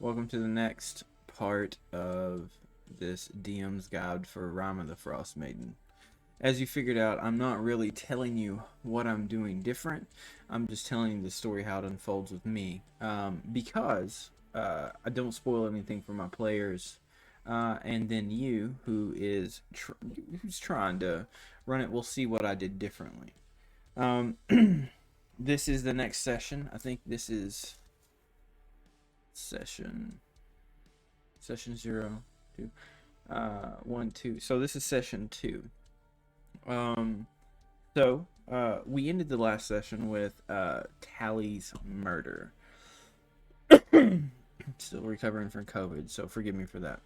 Welcome to the next part of this DM's guide for Rime of the Frost Maiden. As you figured out, I'm not really telling you what I'm doing different. I'm just telling you the story how it unfolds with me. Because I don't spoil anything for my players, and then you, who's trying to run it, will see what I did differently. Um, this is the next session. I think this is session 0, 2, 1, 2. So this is session 2. Um, we ended the last session with Tally's murder. Still recovering from COVID, so forgive me for that.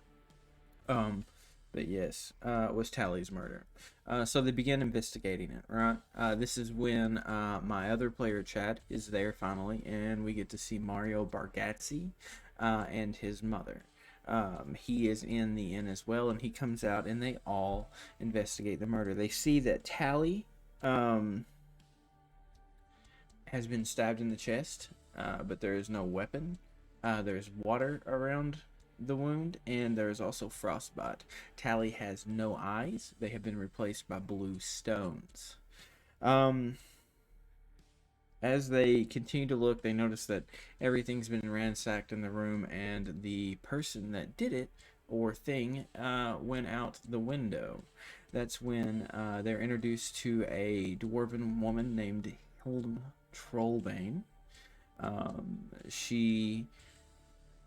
Um, but yes, it was Tally's murder. So they begin investigating it, right? This is when my other player, Chad, is there finally, and we get to see Mario Bargazzi and his mother. He is in the inn as well, and he comes out, and they all investigate the murder. They see that Tally has been stabbed in the chest, but there is no weapon. There's water around the wound, and there is also frostbite. Tally has no eyes. They have been replaced by blue stones. Um, as they continue to look, they notice that everything's been ransacked in the room, and the person that did it, or thing, went out the window. That's when they're introduced to a dwarven woman named Hilda Trollbane. She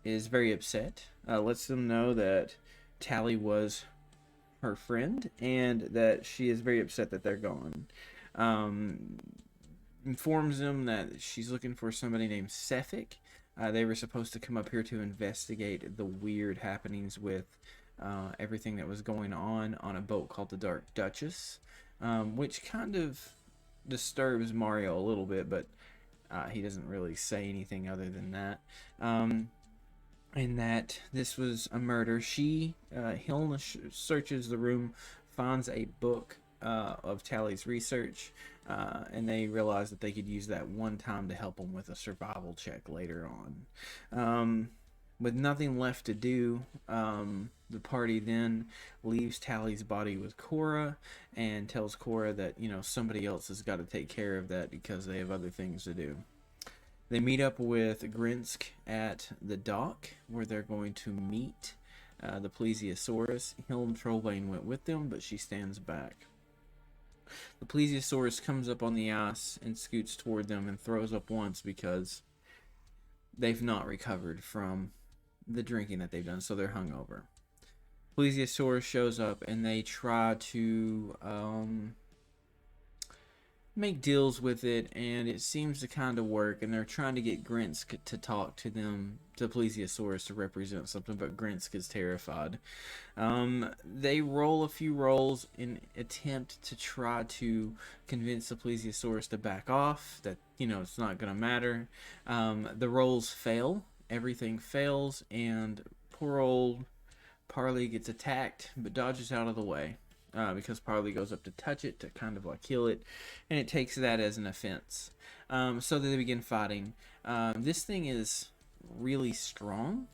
is very upset, lets them know that Tally was her friend and that she is very upset that they're gone. Um, Informs them that she's looking for somebody named Sefik. They were supposed to come up here to investigate the weird happenings with everything that was going on a boat called the Dark Duchess, which kind of disturbs Mario a little bit, but he doesn't really say anything other than that. And that this was a murder. Hilna searches the room, finds a book of Tally's research, and they realize that they could use that one time to help them with a survival check later on. With nothing left to do, the party then leaves Tally's body with Cora and tells Cora that, somebody else has got to take care of that because they have other things to do. They meet up with Grinsk at the dock where they're going to meet the Plesiosaurus. Hilm Trollbane went with them, but she stands back. The Plesiosaurus comes up on the ice and scoots toward them and throws up once because they've not recovered from the drinking that they've done, so they're hungover. Plesiosaurus shows up and they try to make deals with it, and it seems to kind of work, and they're trying to get Grinsk to talk to them, to Plesiosaurus, to represent something, but Grinsk is terrified. They roll a few rolls in attempt to try to convince the Plesiosaurus to back off, that, it's not going to matter. The rolls fail. Everything fails, and poor old Parley gets attacked, but dodges out of the way. Because Parley goes up to touch it to kind of like kill it, and it takes that as an offense. So they begin fighting. This thing is really strong.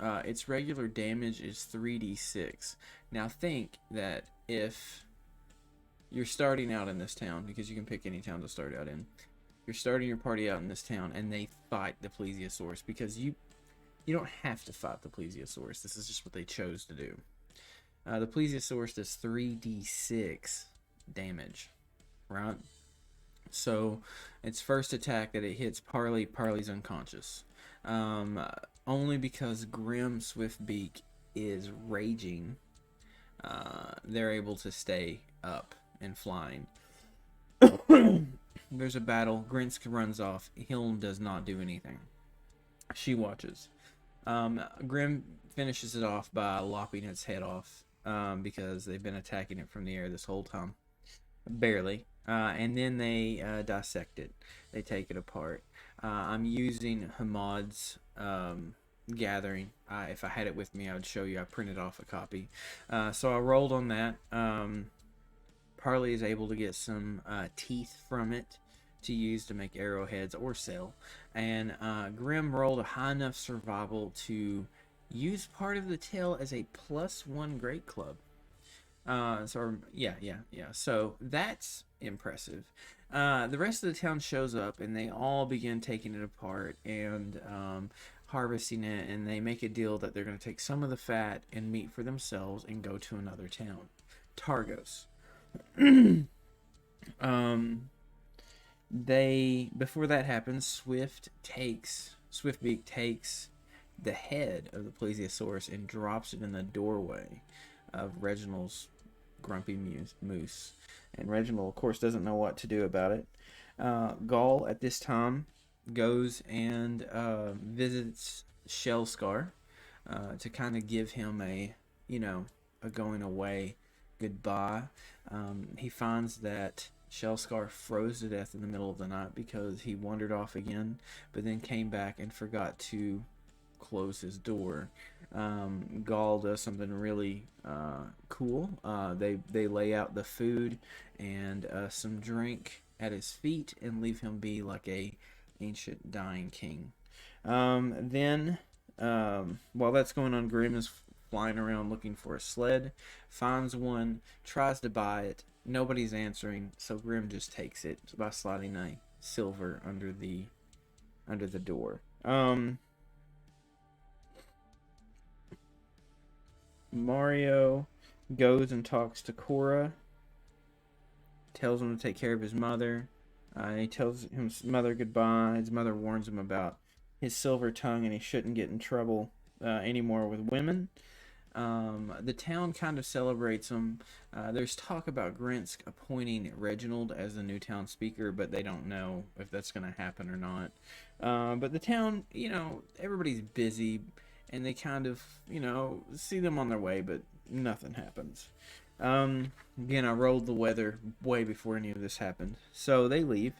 Its regular damage is 3d6. Now think that if you're starting out in this town, because you can pick any town to start out in, you're starting your party out in this town, and they fight the Plesiosaurus, because you don't have to fight the Plesiosaurus. This is just what they chose to do. The Plesiosaurus does 3d6 damage, right? So its first attack that it hits Parley's unconscious. Only because Grim Swiftbeak is raging, they're able to stay up and flying. There's a battle. Grinsk runs off. Hilm does not do anything. She watches. Grim finishes it off by lopping its head off. Because they've been attacking it from the air this whole time. Barely. And then they dissect it. They take it apart. I'm using Hamad's gathering. If I had it with me, I would show you. I printed off a copy. So I rolled on that. Parley is able to get some teeth from it to use to make arrowheads or sell. And Grim rolled a high enough survival to use part of the tail as a +1 great club. Yeah. So that's impressive. The rest of the town shows up, and they all begin taking it apart and harvesting it. And they make a deal that they're going to take some of the fat and meat for themselves and go to another town, Targos. They Before that happens, Swiftbeak takes the head of the plesiosaurus and drops it in the doorway of Reginald's grumpy moose. And Reginald, of course, doesn't know what to do about it. Gaul, at this time, goes and visits Shellscar to kind of give him a going away goodbye. He finds that Shellscar froze to death in the middle of the night because he wandered off again, but then came back and forgot to close his door. Gaul does something really cool. They lay out the food and some drink at his feet and leave him be like a ancient dying king. Then while that's going on, Grim is flying around looking for a sled, finds one, tries to buy it. Nobody's answering, so Grim just takes it by sliding a silver under the door. Mario goes and talks to Cora, tells him to take care of his mother. He tells his mother goodbye. His mother warns him about his silver tongue and he shouldn't get in trouble anymore with women. The town kind of celebrates him. There's talk about Grinsk appointing Reginald as the new town speaker, but they don't know if that's going to happen or not. But the town, everybody's busy, and they kind of, see them on their way, but nothing happens. Again, I rolled the weather way before any of this happened. So they leave,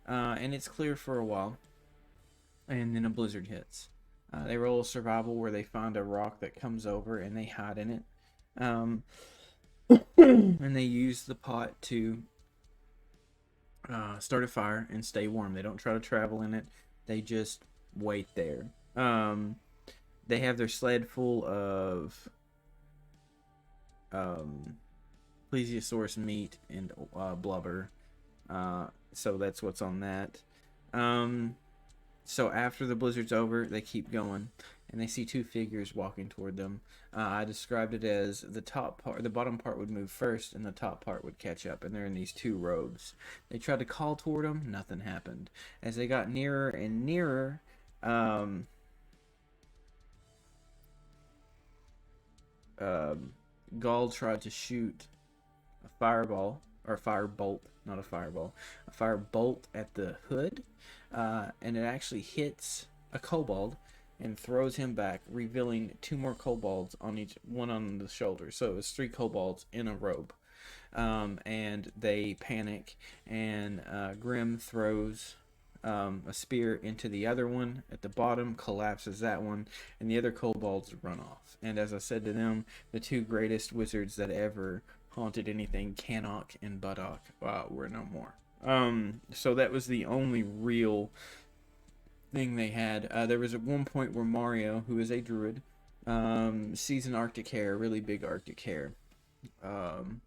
and it's clear for a while, and then a blizzard hits. They roll a survival where they find a rock that comes over and they hide in it. And they use the pot to start a fire and stay warm. They don't try to travel in it. They just wait there. They have their sled full of plesiosaurus meat and blubber. So that's what's on that. So after the blizzard's over, they keep going, and they see two figures walking toward them. I described it as the bottom part would move first, and the top part would catch up, and they're in these two robes. They tried to call toward them, nothing happened. As they got nearer and nearer, Gaul tried to shoot a firebolt, not a fireball, a firebolt at the hood, and it actually hits a kobold and throws him back, revealing two more kobolds one on the shoulder. So it was 3 kobolds in a robe, and they panic, and Grim throws a spear into the other one at the bottom, collapses that one, and the other kobolds run off. And as I said to them, the 2 greatest wizards that ever haunted anything, Cannock and Buddock, were no more. So that was the only real thing they had. There was at one point where Mario, who is a druid, sees an Arctic hare, a really big Arctic hare. And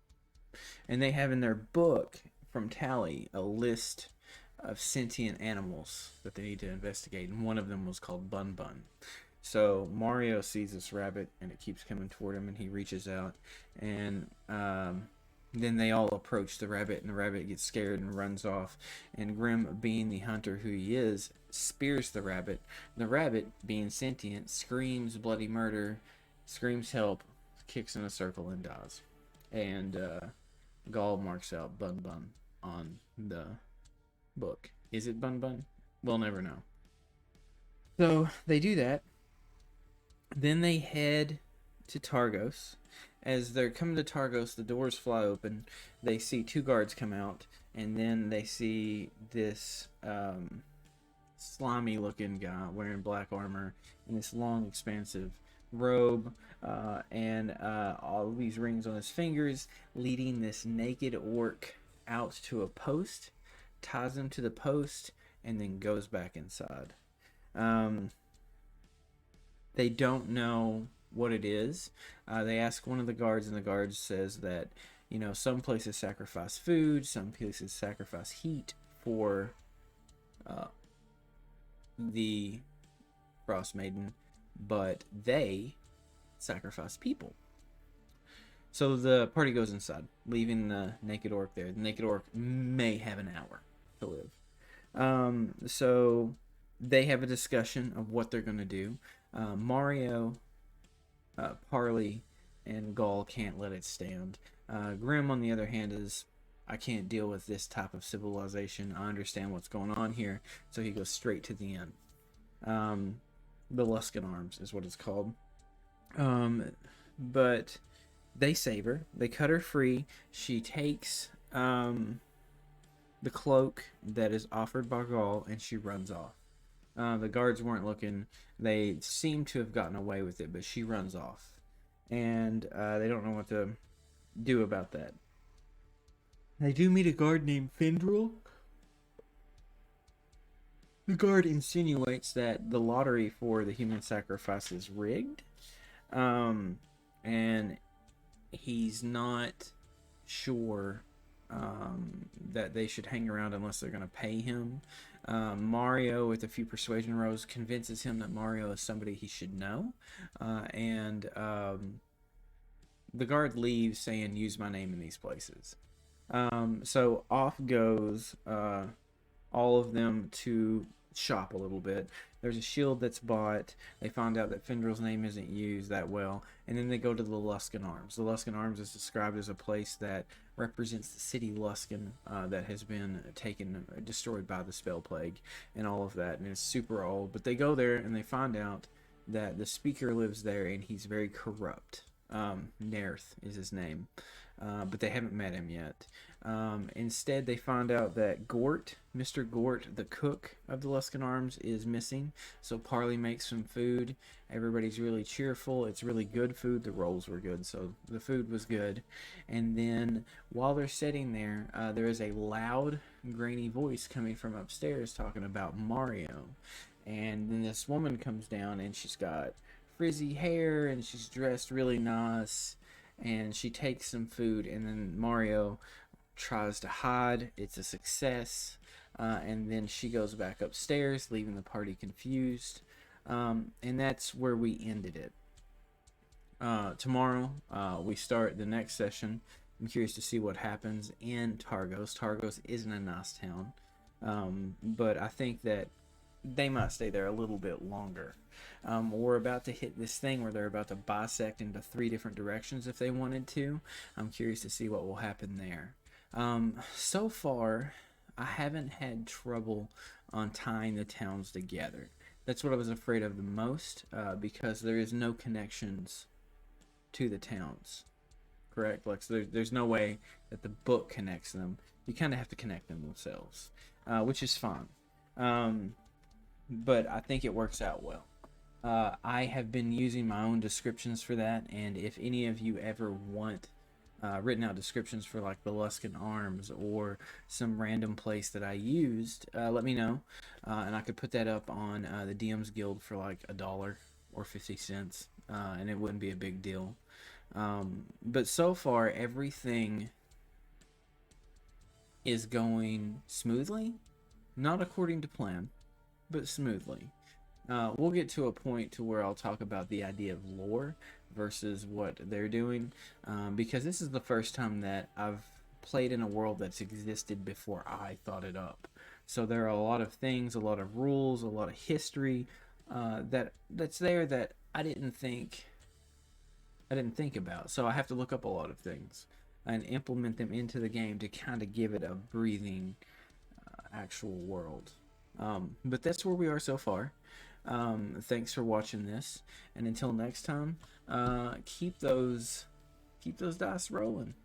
they have in their book from Tally a list of sentient animals that they need to investigate, and one of them was called Bun Bun. So Mario sees this rabbit, and it keeps coming toward him, and he reaches out, and then they all approach the rabbit, and the rabbit gets scared and runs off. And Grim, being the hunter who he is, spears the rabbit. The rabbit, being sentient, screams bloody murder, screams help, kicks in a circle, and dies. And Gaul marks out Bun Bun on the book. Is it Bun Bun? We'll never know. So they do that. Then they head to Targos. As they're coming to Targos, the doors fly open. They see 2 guards come out, and then they see this slimy-looking guy wearing black armor and this long, expansive robe, and all these rings on his fingers, leading this naked orc out to a post ties him to the post, and then goes back inside. Um, they don't know what it is. They ask one of the guards, and the guard says that, some places sacrifice food, some places sacrifice heat for uh, the Frost Maiden, but they sacrifice people. So the party goes inside, leaving the naked orc there. The naked orc may have an hour to live. So they have a discussion of what they're going to do. Mario, Parley, and Gaul can't let it stand. Grim, on the other hand, is, I can't deal with this type of civilization. I understand what's going on here. So he goes straight to the end. The Luskan Arms is what it's called. But they save her. They cut her free. She takes the cloak that is offered by Gaul, and she runs off. The guards weren't looking. They seem to have gotten away with it, but she runs off. And they don't know what to do about that. They do meet a guard named Findril. The guard insinuates that the lottery for the human sacrifice is rigged. And he's not sure that they should hang around unless they're going to pay him. Mario, with a few persuasion rolls, convinces him that Mario is somebody he should know. And the guard leaves saying, use my name in these places. So off goes all of them to shop a little bit. There's a shield that's bought. They find out that Findril's name isn't used that well, and then they go to the Luskan Arms. The Luskan Arms is described as a place that represents the city Luskan that has been destroyed by the Spell Plague and all of that, and it's super old. But they go there and they find out that the speaker lives there, and he's very corrupt. Nerth is his name, but they haven't met him yet. Instead, they find out that Gort, Mr. Gort, the cook of the Luskan Arms, is missing. So Parley makes some food. Everybody's really cheerful. It's really good food. The rolls were good, so the food was good. And then while they're sitting there, there is a loud, grainy voice coming from upstairs talking about Mario. And then this woman comes down, and she's got frizzy hair, and she's dressed really nice. And she takes some food, and then Mario tries to hide. It's a success. And then she goes back upstairs, leaving the party confused. And that's where we ended it. Tomorrow, we start the next session. I'm curious to see what happens in Targos. Targos isn't a nice town. But I think that they might stay there a little bit longer. We're about to hit this thing where they're about to bisect into 3 different directions if they wanted to. I'm curious to see what will happen there. So far, I haven't had trouble on tying the towns together. That's what I was afraid of the most, because there is no connections to the towns. Correct? Like, so there's no way that the book connects them. You kind of have to connect them themselves, which is fine. But I think it works out well. I have been using my own descriptions for that, and if any of you ever want written out descriptions for like the Luskan Arms or some random place that I used, let me know, and I could put that up on the DM's Guild for like $1 or 50 cents, and it wouldn't be a big deal. But so far, everything is going smoothly, not according to plan, but smoothly. We'll get to a point to where I'll talk about the idea of lore versus what they're doing, because this is the first time that I've played in a world that's existed before I thought it up. So there are a lot of things, a lot of rules, a lot of history that's there that I didn't think about. So I have to look up a lot of things and implement them into the game to kind of give it a breathing actual world. But that's where we are so far. Thanks for watching this, and until next time, keep those dice rolling.